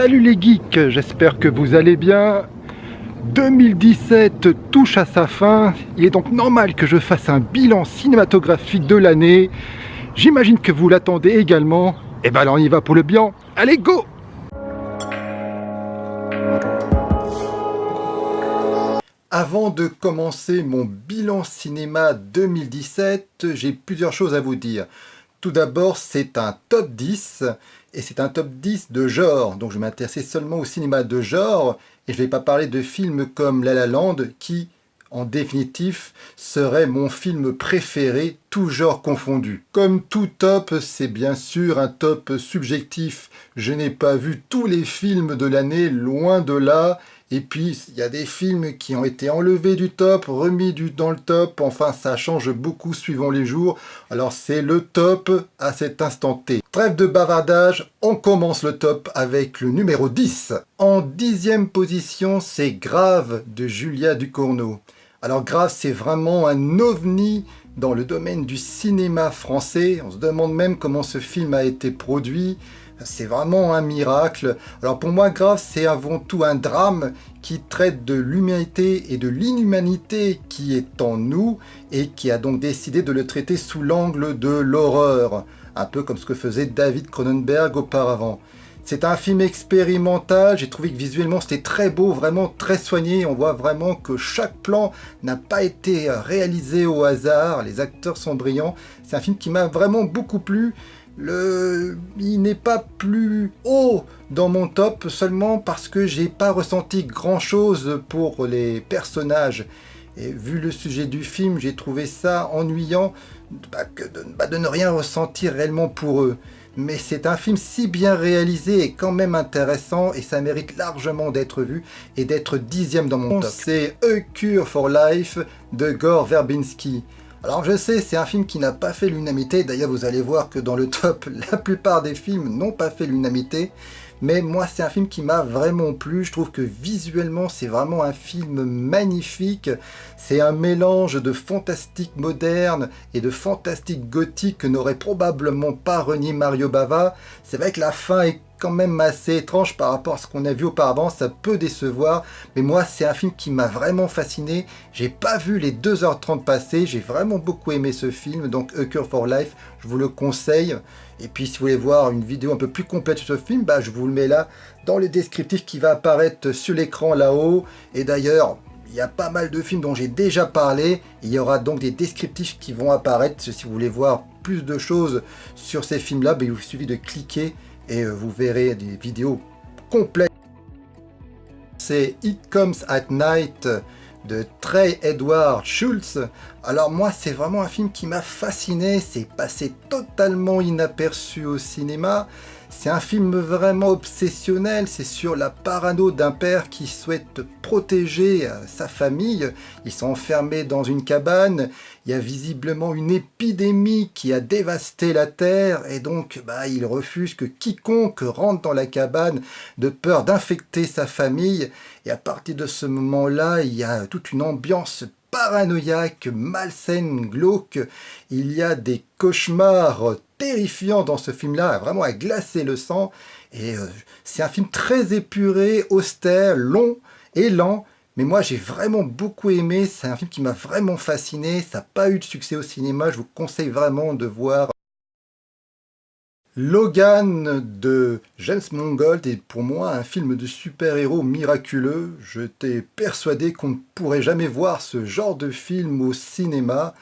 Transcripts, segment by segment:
Salut les geeks, j'espère que vous allez bien. 2017 touche à sa fin, il est donc normal que je fasse un bilan cinématographique de l'année. J'imagine que vous l'attendez également. Et ben alors on y va pour le bilan. Allez, go! Avant de commencer mon bilan cinéma 2017, j'ai plusieurs choses à vous dire. Tout d'abord, c'est un top 10, et c'est un top 10 de genre, donc je vais m'intéresser seulement au cinéma de genre, et je ne vais pas parler de films comme La La Land, qui, en définitive, serait mon film préféré, tout genre confondu. Comme tout top, c'est bien sûr un top subjectif. Je n'ai pas vu tous les films de l'année, loin de là. Et puis, il y a des films qui ont été enlevés du top, remis dans le top. Enfin, ça change beaucoup suivant les jours. Alors, c'est le top à cet instant T. Trêve de bavardage, on commence le top avec le numéro 10. En 10e position, c'est Grave de Julia Ducournau. Alors, Grave, c'est vraiment un ovni dans le domaine du cinéma français. On se demande même comment ce film a été produit. C'est vraiment un miracle. Alors pour moi, Grave, c'est avant tout un drame qui traite de l'humanité et de l'inhumanité qui est en nous et qui a donc décidé de le traiter sous l'angle de l'horreur. Un peu comme ce que faisait David Cronenberg auparavant. C'est un film expérimental, j'ai trouvé que visuellement c'était très beau, vraiment très soigné. On voit vraiment que chaque plan n'a pas été réalisé au hasard, les acteurs sont brillants. C'est un film qui m'a vraiment beaucoup plu. Il n'est pas plus haut dans mon top seulement parce que j'ai pas ressenti grand chose pour les personnages. Et vu le sujet du film, j'ai trouvé ça ennuyant de ne rien ressentir réellement pour eux. Mais c'est un film si bien réalisé et quand même intéressant et ça mérite largement d'être vu et d'être 10e dans mon top. C'est A Cure for Life de Gore Verbinski. Alors je sais, c'est un film qui n'a pas fait l'unanimité, d'ailleurs vous allez voir que dans le top, la plupart des films n'ont pas fait l'unanimité, mais moi c'est un film qui m'a vraiment plu, je trouve que visuellement c'est vraiment un film magnifique, c'est un mélange de fantastique moderne et de fantastique gothique que n'aurait probablement pas renié Mario Bava. C'est vrai que la fin est quand même assez étrange par rapport à ce qu'on a vu auparavant, ça peut décevoir, mais moi c'est un film qui m'a vraiment fasciné, j'ai pas vu les 2h30 passer, j'ai vraiment beaucoup aimé ce film, donc A Cure for Life, je vous le conseille, et puis si vous voulez voir une vidéo un peu plus complète sur ce film, bah, je vous le mets là, dans le descriptif qui va apparaître sur l'écran là-haut, et d'ailleurs, il y a pas mal de films dont j'ai déjà parlé, il y aura donc des descriptifs qui vont apparaître, si vous voulez voir plus de choses sur ces films-là, bah, il vous suffit de cliquer et vous verrez des vidéos complètes. C'est It Comes at Night de Trey Edward Schultz. Alors moi c'est vraiment un film qui m'a fasciné, c'est passé totalement inaperçu au cinéma. C'est un film vraiment obsessionnel, c'est sur la parano d'un père qui souhaite protéger sa famille. Ils sont enfermés dans une cabane, il y a visiblement une épidémie qui a dévasté la terre et donc il refuse que quiconque rentre dans la cabane de peur d'infecter sa famille. Et à partir de ce moment-là, il y a toute une ambiance paranoïaque, malsaine, glauque. Il y a des cauchemars terrifiants dans ce film-là, vraiment à glacer le sang. Et c'est un film très épuré, austère, long et lent. Mais moi, j'ai vraiment beaucoup aimé. C'est un film qui m'a vraiment fasciné. Ça n'a pas eu de succès au cinéma. Je vous conseille vraiment de voir Logan de James Mangold est pour moi un film de super-héros miraculeux. J'étais persuadé qu'on ne pourrait jamais voir ce genre de film au cinéma.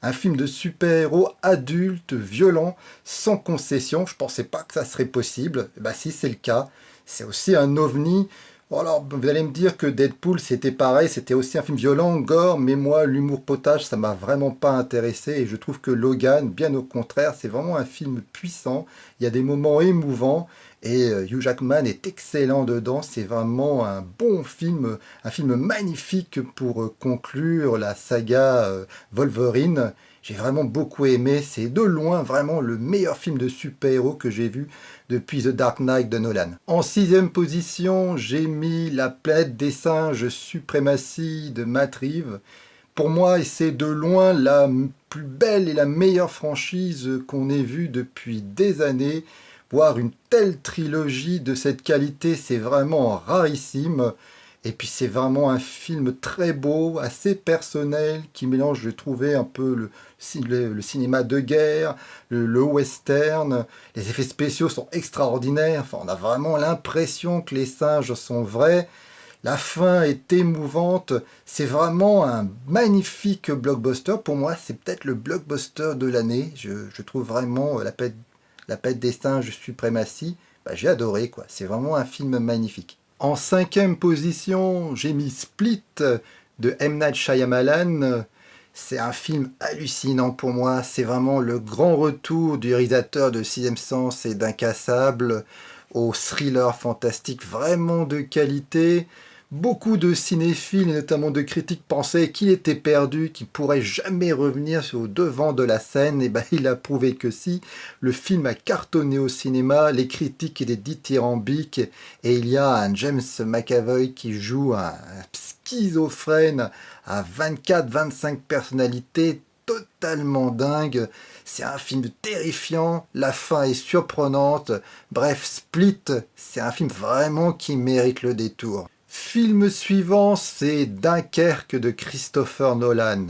Un film de super-héros adulte, violent, sans concession. Je pensais pas que ça serait possible. Bah si, c'est le cas. C'est aussi un ovni. Bon, alors, vous allez me dire que Deadpool, c'était pareil, c'était aussi un film violent, gore, mais moi, l'humour potage, ça m'a vraiment pas intéressé, et je trouve que Logan, bien au contraire, c'est vraiment un film puissant, il y a des moments émouvants, et Hugh Jackman est excellent dedans, c'est vraiment un bon film, un film magnifique pour conclure la saga Wolverine. J'ai vraiment beaucoup aimé, c'est de loin vraiment le meilleur film de super-héros que j'ai vu depuis The Dark Knight de Nolan. En 6e position, j'ai mis La planète des singes suprématie de Matt Reeves. Pour moi, c'est de loin la plus belle et la meilleure franchise qu'on ait vue depuis des années. Voir une telle trilogie de cette qualité, c'est vraiment rarissime. Et puis c'est vraiment un film très beau, assez personnel, qui mélange, je trouvais, un peu le cinéma de guerre, le western. Les effets spéciaux sont extraordinaires. Enfin, on a vraiment l'impression que les singes sont vrais. La fin est émouvante. C'est vraiment un magnifique blockbuster. Pour moi, c'est peut-être le blockbuster de l'année. Je trouve vraiment la Pète des singes suprématie. Bah, j'ai adoré, quoi. C'est vraiment un film magnifique. En cinquième position, j'ai mis Split de M. Night Shyamalan. C'est un film hallucinant pour moi. C'est vraiment le grand retour du réalisateur de Sixième Sens et d'Incassable au thriller fantastique vraiment de qualité. Beaucoup de cinéphiles, et notamment de critiques, pensaient qu'il était perdu, qu'il pourrait jamais revenir sur le devant de la scène. Et ben, il a prouvé que si. Le film a cartonné au cinéma, les critiques étaient dithyrambiques, et il y a un James McAvoy qui joue un schizophrène à 24-25 personnalités, totalement dingue. C'est un film terrifiant, la fin est surprenante. Bref, Split, c'est un film vraiment qui mérite le détour. Film suivant, c'est Dunkerque de Christopher Nolan.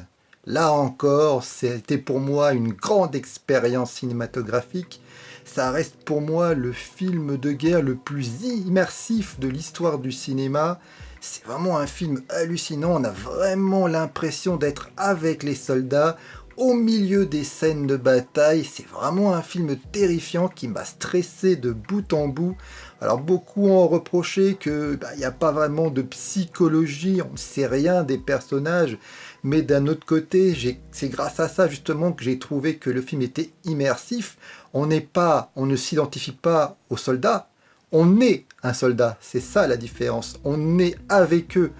Là encore, c'était pour moi une grande expérience cinématographique. Ça reste pour moi le film de guerre le plus immersif de l'histoire du cinéma. C'est vraiment un film hallucinant, on a vraiment l'impression d'être avec les soldats au milieu des scènes de bataille. C'est vraiment un film terrifiant qui m'a stressé de bout en bout. Alors beaucoup ont reproché que il n'y a pas vraiment de psychologie, on ne sait rien des personnages, mais d'un autre côté, c'est grâce à ça justement que j'ai trouvé que le film était immersif. On ne s'identifie pas aux soldats, on est un soldat, c'est ça la différence, on est avec eux.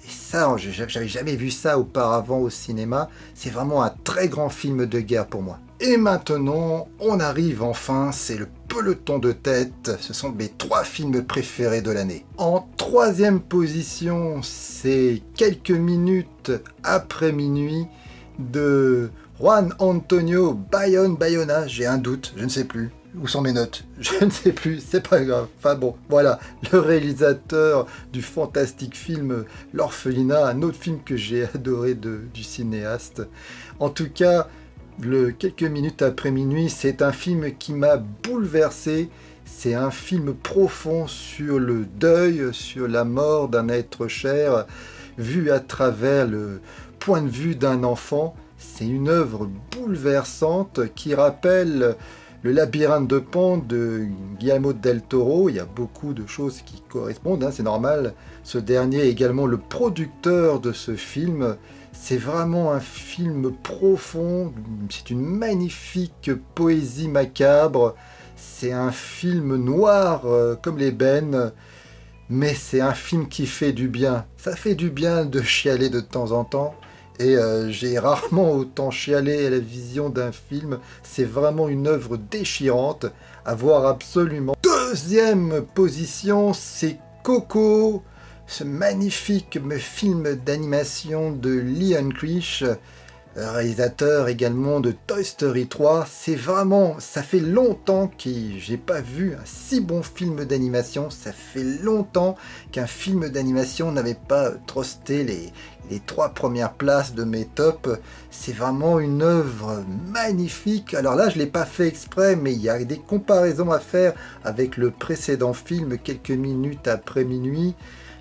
Et ça, j'avais jamais vu ça auparavant au cinéma. C'est vraiment un très grand film de guerre pour moi. Et maintenant, on arrive enfin, c'est le peloton de tête. Ce sont mes 3 films préférés de l'année. En troisième position, c'est Quelques minutes après minuit de Juan Antonio Bayona. J'ai un doute, je ne sais plus. Où sont mes notes? Je ne sais plus, c'est pas grave. Enfin bon, voilà, le réalisateur du fantastique film L'Orphelinat, un autre film que j'ai adoré du cinéaste. En tout cas, Quelques minutes après minuit, c'est un film qui m'a bouleversé. C'est un film profond sur le deuil, sur la mort d'un être cher, vu à travers le point de vue d'un enfant. C'est une œuvre bouleversante qui rappelle le labyrinthe de Pan de Guillermo del Toro. Il y a beaucoup de choses qui correspondent, hein, c'est normal. Ce dernier est également le producteur de ce film. C'est vraiment un film profond, c'est une magnifique poésie macabre. C'est un film noir comme l'ébène, mais c'est un film qui fait du bien. Ça fait du bien de chialer de temps en temps. Et j'ai rarement autant chialé à la vision d'un film. C'est vraiment une œuvre déchirante à voir absolument. Deuxième position, c'est Coco, ce magnifique film d'animation de Lee Unkrich, réalisateur également de Toy Story 3. C'est vraiment, ça fait longtemps que j'ai pas vu un si bon film d'animation. Ça fait longtemps qu'un film d'animation n'avait pas trusté les 3 premières places de mes tops. C'est vraiment une œuvre magnifique. Alors là, je l'ai pas fait exprès, mais il y a des comparaisons à faire avec le précédent film, Quelques minutes après minuit.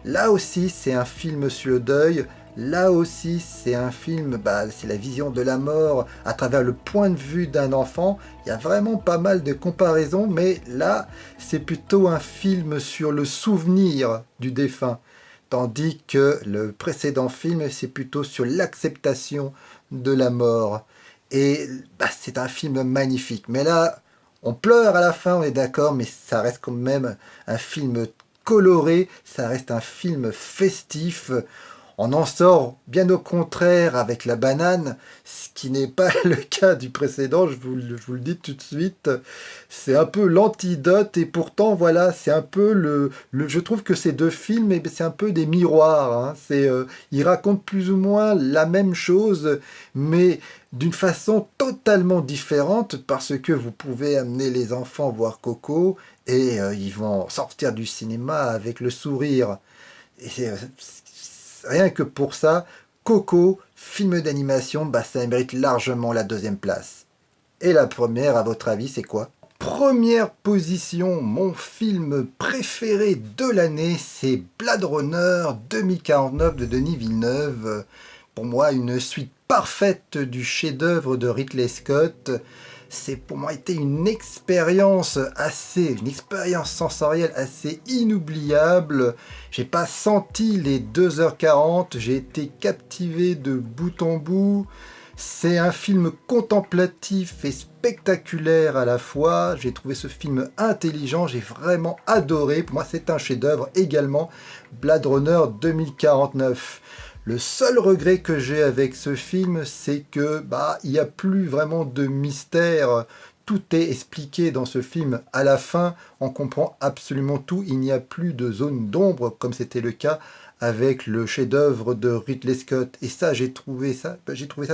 Là aussi, c'est un film sur le deuil. Là aussi, c'est un film, c'est la vision de la mort à travers le point de vue d'un enfant. Il y a vraiment pas mal de comparaisons, mais là, c'est plutôt un film sur le souvenir du défunt. Tandis que le précédent film, c'est plutôt sur l'acceptation de la mort. Et c'est un film magnifique. Mais là, on pleure à la fin, on est d'accord, mais ça reste quand même un film coloré, ça reste un film festif. On en sort bien au contraire avec la banane, ce qui n'est pas le cas du précédent, je vous le dis tout de suite. C'est un peu l'antidote et pourtant voilà, c'est un peu je trouve que ces deux films, eh ben, c'est un peu des miroirs, hein. Ils racontent plus ou moins la même chose, mais d'une façon totalement différente parce que vous pouvez amener les enfants voir Coco et ils vont sortir du cinéma avec le sourire. Et rien que pour ça, Coco, film d'animation, bah, ça mérite largement la deuxième place. Et la première, à votre avis, c'est quoi? Première position, mon film préféré de l'année, c'est Blade Runner 2049 de Denis Villeneuve. Pour moi, une suite parfaite du chef-d'œuvre de Ridley Scott. C'est pour moi été une expérience sensorielle assez inoubliable. J'ai pas senti les 2h40, j'ai été captivé de bout en bout. C'est un film contemplatif et spectaculaire à la fois. J'ai trouvé ce film intelligent, j'ai vraiment adoré. Pour moi, c'est un chef-d'œuvre également, Blade Runner 2049. Le seul regret que j'ai avec ce film, c'est que il n'y a plus vraiment de mystère. Tout est expliqué dans ce film. À la fin, on comprend absolument tout. Il n'y a plus de zone d'ombre comme c'était le cas avec le chef-d'œuvre de Ridley Scott. Et ça, j'ai trouvé ça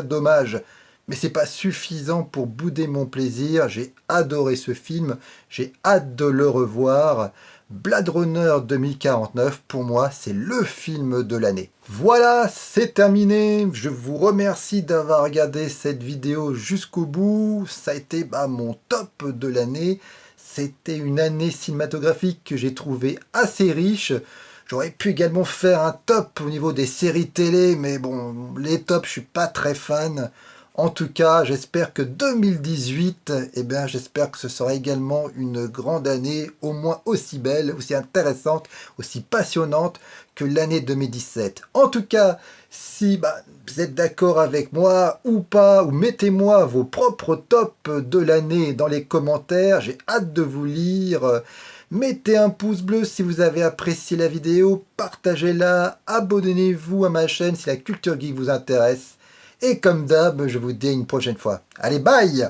dommage. Mais c'est pas suffisant pour bouder mon plaisir. J'ai adoré ce film. J'ai hâte de le revoir. Blade Runner 2049, pour moi, c'est le film de l'année. Voilà, c'est terminé. Je vous remercie d'avoir regardé cette vidéo jusqu'au bout. Ça a été mon top de l'année. C'était une année cinématographique que j'ai trouvé assez riche. J'aurais pu également faire un top au niveau des séries télé, mais bon, les tops, je suis pas très fan. En tout cas, j'espère que 2018, j'espère que ce sera également une grande année, au moins aussi belle, aussi intéressante, aussi passionnante que l'année 2017. En tout cas, si vous êtes d'accord avec moi ou pas, ou mettez-moi vos propres tops de l'année dans les commentaires, j'ai hâte de vous lire. Mettez un pouce bleu si vous avez apprécié la vidéo, partagez-la, abonnez-vous à ma chaîne si la culture geek vous intéresse. Et comme d'hab, je vous dis à une prochaine fois. Allez, bye!